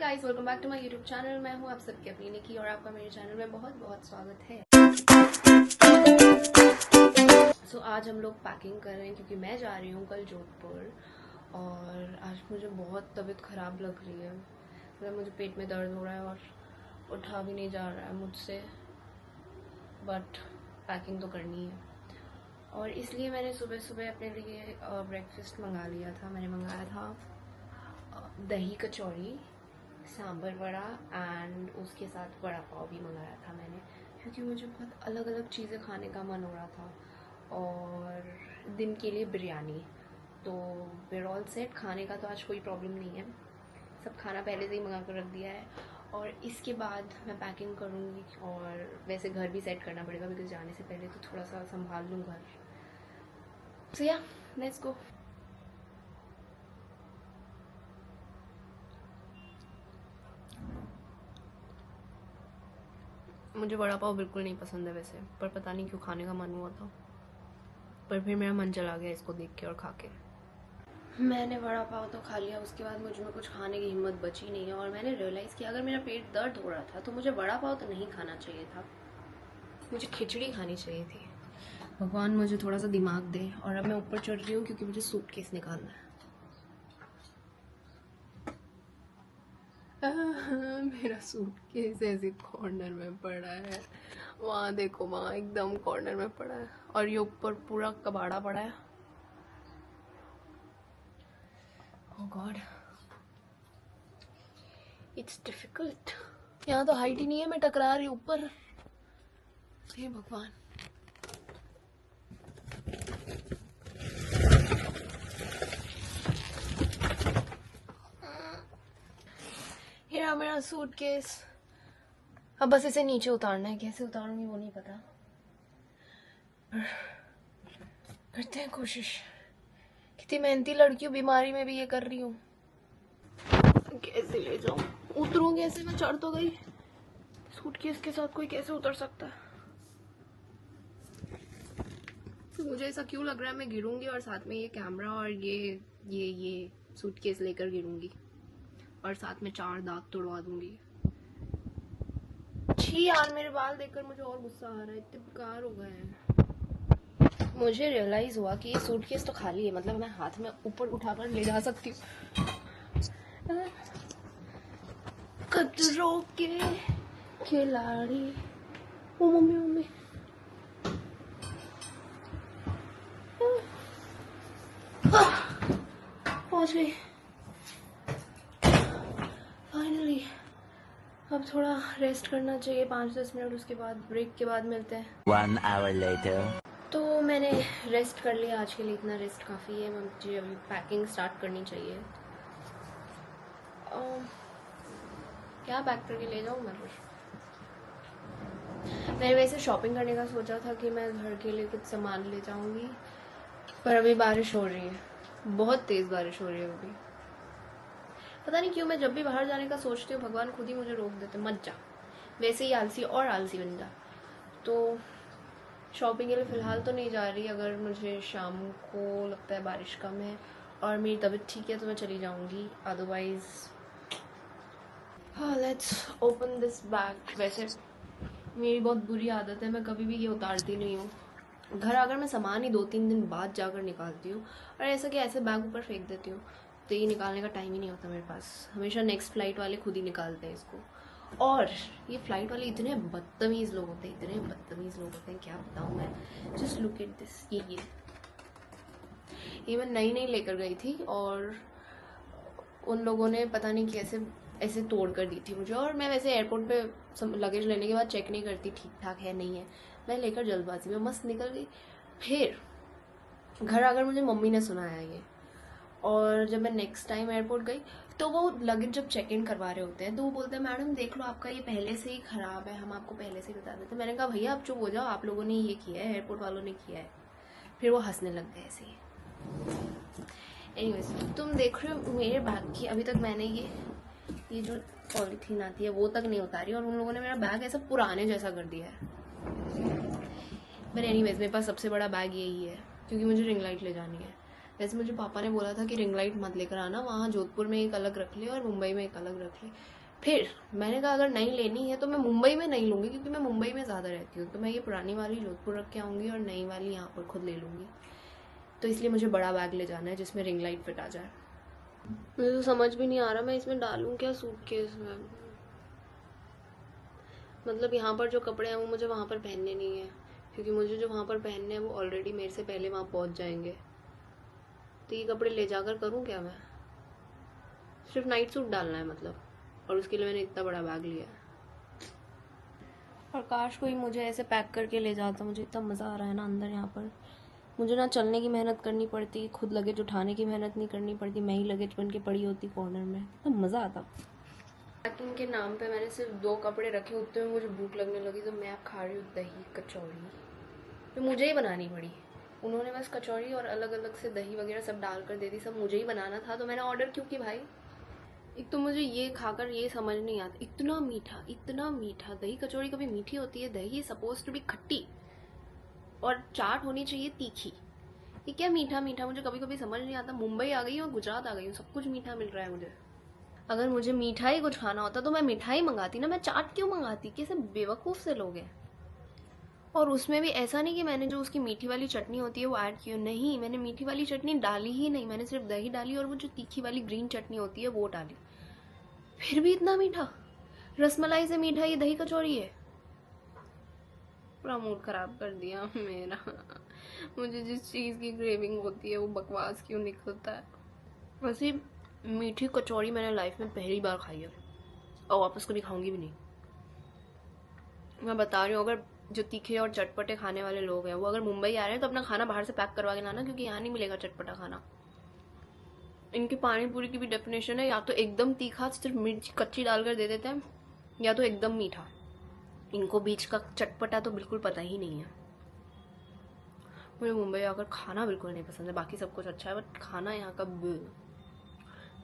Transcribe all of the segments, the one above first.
Guys, welcome back to my YouTube channel. मैं हूं आप सबकी अपनी निकी और आपका मेरे चैनल में बहुत बहुत स्वागत है। आज हम लोग पैकिंग कर रहे हैं क्योंकि मैं जा रही हूं कल जोधपुर और आज मुझे बहुत तबीयत ख़राब लग रही है। मतलब मुझे पेट में दर्द हो रहा है और उठा भी नहीं जा रहा है मुझसे, बट पैकिंग तो करनी है और इसलिए मैंने सुबह सुबह अपने लिए ब्रेकफास्ट मंगा लिया था। मैंने मंगाया था दही कचौरी, सांभर वड़ा एंड उसके साथ वड़ा पाव भी मंगाया था मैंने, क्योंकि मुझे बहुत अलग अलग चीज़ें खाने का मन हो रहा था और दिन के लिए बिरयानी। तो वेयर ऑल सेट, खाने का तो आज कोई प्रॉब्लम नहीं है, सब खाना पहले से ही मंगा कर रख दिया है। और इसके बाद मैं पैकिंग करूँगी और वैसे घर भी सेट करना पड़ेगा बिकॉज जाने से पहले तो थोड़ा सा संभाल लूँ घर। सो या लेट्स गो। मुझे वड़ा पाव बिल्कुल नहीं पसंद है वैसे, पर पता नहीं क्यों खाने का मन हुआ था, पर फिर मेरा मन चला गया इसको देख के और खा के। मैंने वड़ा पाव तो खा लिया, उसके बाद मुझ में कुछ खाने की हिम्मत बची नहीं है और मैंने रियलाइज़ किया अगर मेरा पेट दर्द हो रहा था तो मुझे वड़ा पाव तो नहीं खाना चाहिए था, मुझे खिचड़ी खानी चाहिए थी। भगवान मुझे थोड़ा सा दिमाग दे। और अब मैं ऊपर चढ़ रही हूँ क्योंकि मुझे सूटकेस निकालना है। मेरा सूटकेस ऐसे कॉर्नर में पड़ा है, वहाँ देखो, वहाँ एकदम कॉर्नर में पड़ा है और ये ऊपर पूरा कबाड़ा पड़ा है। ओह गॉड, इट्स डिफिकल्ट। यहाँ तो हाइट ही नहीं है, मैं टकरा रही हूँ ऊपर। हे भगवान, ये मेरा सूटकेस। अब बस इसे नीचे उतारना है, कैसे उतारूंगी वो नहीं पता, करते हैं कोशिश। कितनी मेहनती लड़की हूँ, बीमारी में भी ये कर रही हूँ। कैसे ले जाऊँ, उतरूँ कैसे? मैं चढ़ तो गई, सूटकेस के साथ कोई कैसे उतर सकता है? मुझे ऐसा क्यों लग रहा है मैं गिरूंगी और साथ में ये कैमरा और ये सूटकेस लेकर गिरूंगी और साथ में 4 दांत तोड़वा दूंगी। छी यार, मेरे बाल देखकर मुझे और गुस्सा आ रहा है, इतने बेकार हो गए हैं। मुझे रियलाइज हुआ कि ये सूटकेस तो खाली है, मतलब मैं हाथ में ऊपर उठाकर ले जा सकती हूँ। कदरों के खिलाड़ी, ओ मम्मी मम्मी, पहुंच गई फाइनली। अब थोड़ा रेस्ट करना चाहिए 5-10 मिनट, उसके बाद ब्रेक के बाद मिलते हैं। 1 hour later. तो मैंने रेस्ट कर लिया आज के लिए, इतना रेस्ट काफ़ी है। मुझे अभी पैकिंग स्टार्ट करनी चाहिए। क्या पैक करके ले जाऊँ मैं? कुछ मैंने वैसे शॉपिंग करने का सोचा था कि मैं घर के लिए कुछ सामान ले जाऊँगी, पर अभी बारिश हो रही है, बहुत तेज़ बारिश हो रही है अभी। पता नहीं क्यों मैं जब भी बाहर जाने का सोचती हूँ भगवान खुद ही मुझे रोक देते, मत जा, वैसे ही आलसी और आलसी बन जा। तो शॉपिंग के लिए फ़िलहाल तो नहीं जा रही, अगर मुझे शाम को लगता है बारिश कम है और मेरी तबीयत ठीक है तो मैं चली जाऊँगी, अदरवाइज़ हाँ। Let's open this bag. वैसे मेरी बहुत बुरी आदत है, मैं कभी भी ये उतारती नहीं हूँ। घर आकर मैं सामान ही 2-3 दिन बाद जाकर निकालती हूँ और ऐसा कि ऐसे बैग ऊपर फेंक देती हूँ, तो ये निकालने का टाइम ही नहीं होता मेरे पास। हमेशा नेक्स्ट फ्लाइट वाले खुद ही निकालते हैं इसको, और ये फ्लाइट वाले इतने बदतमीज़ लोग होते हैं, इतने बदतमीज़ लोग होते हैं, क्या बताऊँ मैं। Just look at this. ये मैं नई लेकर गई थी और उन लोगों ने पता नहीं कैसे ऐसे तोड़ कर दी थी मुझे। और मैं वैसे एयरपोर्ट पे लगेज लेने के बाद चेक नहीं करती ठीक ठाक है नहीं है, मैं लेकर जल्दबाजी में मस्त निकल गई। फिर घर आकर मुझे मम्मी ने सुनाया ये, और जब मैं नेक्स्ट टाइम एयरपोर्ट गई तो वो लगेज जब चेक इन करवा रहे होते हैं तो वो बोलते हैं मैडम देख लो आपका ये पहले से ही ख़राब है, हम आपको पहले से ही बता देते। मैंने कहा भैया आप चुप हो जाओ, आप लोगों ने ये किया है, एयरपोर्ट वालों ने किया है। फिर वो हंसने लग गए ऐसे ही। एनीवेज, तुम देख रहे हो मेरे बैग की, अभी तक मैंने ये जो पॉलीथीन आती है वो तक नहीं उतारी और उन लोगों ने मेरा बैग ऐसा पुराने जैसा कर दिया है। पर एनीवेज, मेरे पास सबसे बड़ा बैग यही है क्योंकि मुझे रिंग लाइट ले जानी है। वैसे मुझे पापा ने बोला था कि रिंग लाइट मत लेकर आना, वहाँ जोधपुर में एक अलग रख ले और मुंबई में एक अलग रख ले। फिर मैंने कहा अगर नहीं लेनी है तो मैं मुंबई में नहीं लूँगी, क्योंकि मैं मुंबई में ज़्यादा रहती हूँ, तो मैं ये पुरानी वाली जोधपुर रख के आऊँगी और नई वाली यहाँ पर खुद ले लूँगी। तो इसलिए मुझे बड़ा बैग ले जाना है जिसमें रिंग लाइट फिट आ जाए। मुझे तो समझ भी नहीं आ रहा मैं इसमें डालूँ क्या सूटकेस में। मतलब यहाँ पर जो कपड़े हैं वो मुझे वहाँ पर पहनने नहीं है, क्योंकि मुझे जो वहाँ पर पहनने हैं वो ऑलरेडी मेरे से पहले वहाँ पहुँच जाएंगे। तो ये कपड़े ले जाकर करूँ क्या मैं? सिर्फ नाइट सूट डालना है मतलब, और उसके लिए मैंने इतना बड़ा बैग लिया है। और काश कोई मुझे ऐसे पैक करके ले जाता, मुझे इतना मज़ा आ रहा है ना अंदर यहाँ पर। मुझे ना चलने की मेहनत करनी पड़ती, खुद लगेज उठाने की मेहनत नहीं करनी पड़ती, मैं ही लगेज बन के पड़ी होती कॉर्नर में, इतना मज़ा आता। पैकिंग के नाम पे मैंने सिर्फ 2 कपड़े रखे, उतने में मुझे भूख लगने लगी, तो मैं अब खा रही हूँ दही कचौड़ी, तो मुझे ही बनानी पड़ी। उन्होंने बस कचौड़ी और अलग अलग से दही वगैरह सब डाल कर दे दी, सब मुझे ही बनाना था, तो मैंने ऑर्डर क्यों की भाई। एक तो मुझे ये खाकर ये समझ नहीं आता, इतना मीठा। दही कचौड़ी कभी मीठी होती है? दही सपोज टू बी खट्टी और चाट होनी चाहिए तीखी। ये क्या मीठा, मुझे कभी कभी समझ नहीं आता। मुंबई आ गई हूँ, गुजरात आ गई हूँ, सब कुछ मीठा मिल रहा है मुझे। अगर मुझे मिठाई कुछ खाना होता तो मैं मिठाई मंगाती ना, मैं चाट क्यों मंगाती? कैसे बेवकूफ़ से लोग हैं। और उसमें भी ऐसा नहीं कि मैंने जो उसकी मीठी वाली चटनी होती है वो ऐड की हो, नहीं, मैंने मीठी वाली चटनी डाली ही नहीं, मैंने सिर्फ दही डाली और वो जो तीखी वाली ग्रीन चटनी होती है वो डाली, फिर भी इतना मीठा। रसमलाई से मीठा ये दही कचौड़ी है। पूरा मूड खराब कर दिया मेरा। मुझे जिस चीज़ की क्रेविंग होती है वो बकवास क्यों निकलता है। वैसे मीठी कचौड़ी मैंने लाइफ में पहली बार खाई है और वापस कभी खाऊंगी भी नहीं। मैं बता रही हूँ, अगर जो तीखे और चटपटे खाने वाले लोग हैं वो अगर मुंबई आ रहे हैं तो अपना खाना बाहर से पैक करवा के लाना, क्योंकि यहाँ नहीं मिलेगा चटपटा खाना। इनकी पानी पूरी की भी डेफिनेशन है, या तो एकदम तीखा सिर्फ मिर्च कच्ची डालकर दे देते हैं, या तो एकदम मीठा। इनको बीच का चटपटा तो बिल्कुल पता ही नहीं है। मुझे मुंबई आकर खाना बिल्कुल नहीं पसंद है, बाकी सब कुछ अच्छा है बट खाना यहाँ का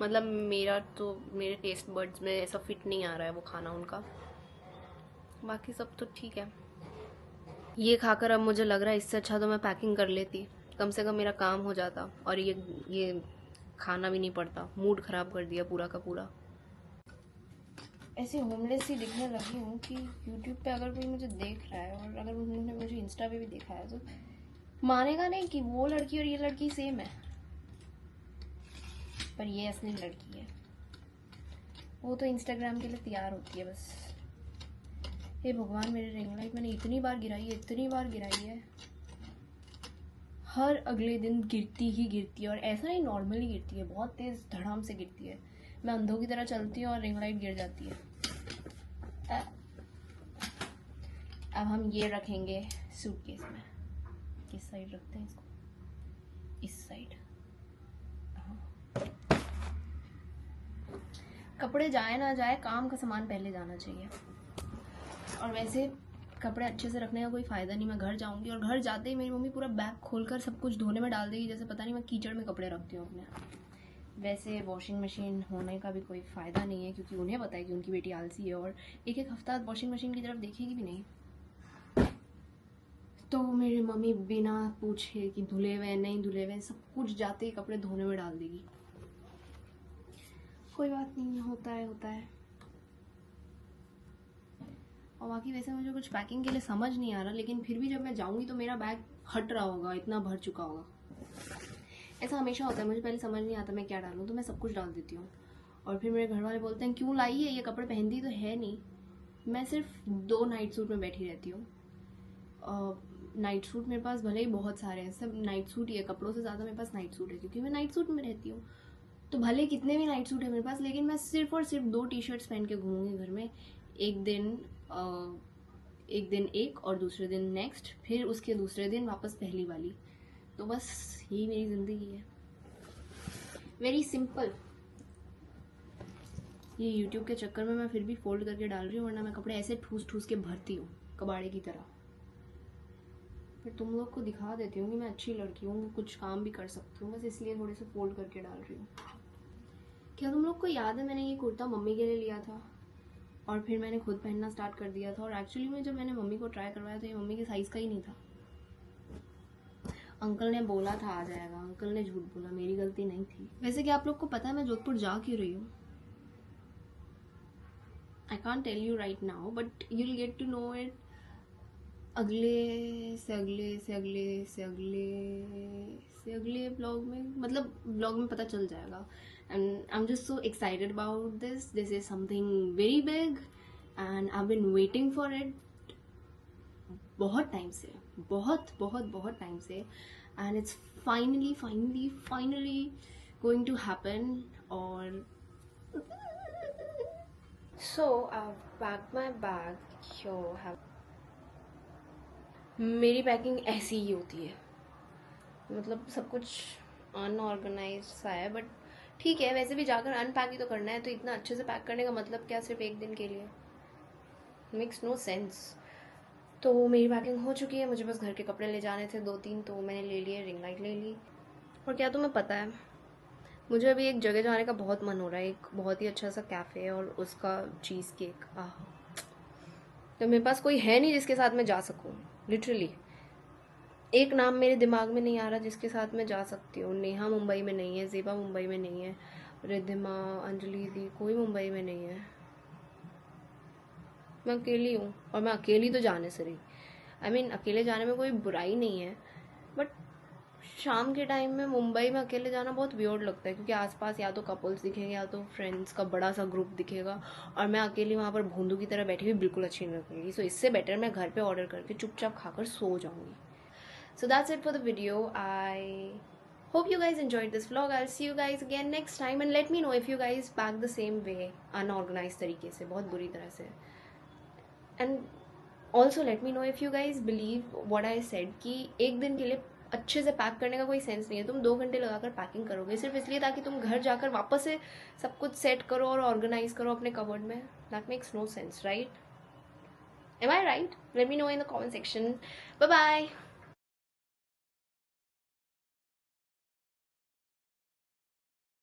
मतलब मेरे टेस्ट बड्स में ऐसा फिट नहीं आ रहा है वो खाना उनका। बाकी सब तो ठीक है। ये खाकर अब मुझे लग रहा है इससे अच्छा तो मैं पैकिंग कर लेती, कम से कम मेरा काम हो जाता और ये खाना भी नहीं पड़ता। मूड ख़राब कर दिया पूरा का पूरा। ऐसे होमलेस ही दिखने लगी हूँ कि यूट्यूब पे अगर कोई मुझे देख रहा है और अगर उन्होंने मुझे इंस्टा पे भी देखा है तो मानेगा नहीं कि वो लड़की और ये लड़की सेम है, पर ये असली लड़की है। वो तो इंस्टाग्राम के लिए तैयार होती है बस। हे भगवान, मेरी रिंग लाइट मैंने इतनी बार गिराई है, हर अगले दिन गिरती है। और ऐसा नहीं नॉर्मली गिरती है, बहुत तेज़ धड़ाम से गिरती है। मैं अंधों की तरह चलती हूँ और रिंग लाइट गिर जाती है। अब हम ये रखेंगे सूटकेस में। किस साइड रखते हैं इसको? इस साइड। कपड़े जाए ना जाए, काम का सामान पहले जाना चाहिए। और वैसे कपड़े अच्छे से रखने का कोई फ़ायदा नहीं। मैं घर जाऊंगी और घर जाते ही मेरी मम्मी पूरा बैग खोलकर सब कुछ धोने में डाल देगी, जैसे पता नहीं मैं कीचड़ में कपड़े रखती हूँ अपने। वैसे वॉशिंग मशीन होने का भी कोई फ़ायदा नहीं है, क्योंकि उन्हें पता है कि उनकी बेटी आलसी है और एक हफ्ता वॉशिंग मशीन की तरफ देखेगी भी नहीं। तो मेरी मम्मी बिना पूछे कि धुले हुए नहीं धुले हुए, सब कुछ जाते ही कपड़े धोने में डाल देगी। कोई बात नहीं, होता है। और बाकी वैसे मुझे कुछ पैकिंग के लिए समझ नहीं आ रहा, लेकिन फिर भी जब मैं जाऊंगी तो मेरा बैग हट रहा होगा, इतना भर चुका होगा। ऐसा हमेशा होता है, मुझे पहले समझ नहीं आता मैं क्या डालूँ, तो मैं सब कुछ डाल देती हूँ। और फिर मेरे घर वाले बोलते हैं क्यों लाई है, ये कपड़े पहनती तो है नहीं। मैं सिर्फ 2 नाइट सूट में बैठी रहती हूँ। नाइट सूट मेरे पास भले ही बहुत सारे हैं, सब नाइट सूट ही है, कपड़ों से ज़्यादा मेरे पास नाइट सूट है, क्योंकि मैं नाइट सूट में रहती हूँ। तो भले कितने भी नाइट सूट है मेरे पास, लेकिन मैं सिर्फ और सिर्फ 2 टी-शर्ट्स पहन के घूमूंगी घर में। एक दिन एक और दूसरे दिन नेक्स्ट, फिर उसके दूसरे दिन वापस पहली वाली। तो बस यही मेरी ज़िंदगी है, वेरी सिंपल। ये यूट्यूब के चक्कर में मैं फिर भी फोल्ड करके डाल रही हूँ, वरना मैं कपड़े ऐसे ठूस के भरती हूँ कबाड़े की तरह। फिर तुम लोग को दिखा देती हूँ कि मैं अच्छी लड़की हूँ, कुछ काम भी कर सकती हूँ, बस इसलिए थोड़े से फोल्ड करके डाल रही हूँ। क्या तुम लोग को याद है मैंने ये कुर्ता मम्मी के लिए लिया था और फिर मैंने खुद पहनना स्टार्ट कर दिया था, और एक्चुअली में जब मैंने मम्मी को ट्राई करवाया तो ये मम्मी के साइज़ का ही नहीं था। अंकल ने बोला था आ जाएगा, अंकल ने झूठ बोला, मेरी गलती नहीं थी। वैसे क्या आप लोग को पता है मैं जोधपुर जा क्यों रही हूँ? I can't tell you right now, but you will get to know it अगले ब्लॉग में, मतलब ब्लॉग में पता चल जाएगा। And I am just so excited about this is something very big and I have been waiting for it बहुत time से, बहुत टाइम से, and it's finally going to happen. और so I pack my bag. मेरी packing ऐसी ही होती है, मतलब सब कुछ अनऑर्गेनाइज सा है, बट ठीक है। वैसे भी जाकर अनपैक ही तो करना है, तो इतना अच्छे से पैक करने का मतलब क्या सिर्फ एक दिन के लिए? Makes no sense. तो मेरी पैकिंग हो चुकी है, मुझे बस घर के कपड़े ले जाने थे 2-3, तो मैंने ले लिए, रिंग लाइट ले ली। और क्या तुम्हें पता है, मुझे अभी एक जगह जाने का बहुत मन हो रहा है, एक बहुत ही अच्छा सा कैफ़े है और उसका चीज़ केक, आह। तो मेरे पास कोई है नहीं जिसके साथ मैं जा सकूँ, लिटरली एक नाम मेरे दिमाग में नहीं आ रहा जिसके साथ मैं जा सकती हूँ। नेहा मुंबई में नहीं है, ज़ेबा मुंबई में नहीं है, रिद्धिमा, अंजलि दी, कोई मुंबई में नहीं है। मैं अकेली हूँ, और मैं अकेली तो जाने से रही। आई मीन अकेले जाने में कोई बुराई नहीं है, बट शाम के टाइम में मुंबई में अकेले जाना बहुत वियर्ड लगता है, क्योंकि आसपास या तो कपल्स दिखेंगे या तो फ्रेंड्स का बड़ा सा ग्रुप दिखेगा, और मैं अकेली वहाँ पर भोंदू की तरह बैठी हुई बिल्कुल अच्छी नहीं लगेगी। सो इससे बेटर मैं घर पे ऑर्डर करके चुपचाप खाकर सो जाऊँगी। So that's it for the video. I hope you guys enjoyed this vlog. I'll see you guys again next time, and let me know if you guys pack the same way, unorganized तरीके से, बहुत बुरी तरह से। And also let me know if you guys believe what I said कि एक दिन के लिए अच्छे से पैक करने का कोई सेंस नहीं है। तुम 2 घंटे लगाकर पैकिंग करोगे सिर्फ इसलिए ताकि तुम घर जाकर वापस से सब कुछ सेट करो और ऑर्गेनाइज करो अपने कबर्ड में। That makes no sense, right? Am I right? Let me know in the comment section. Bye bye.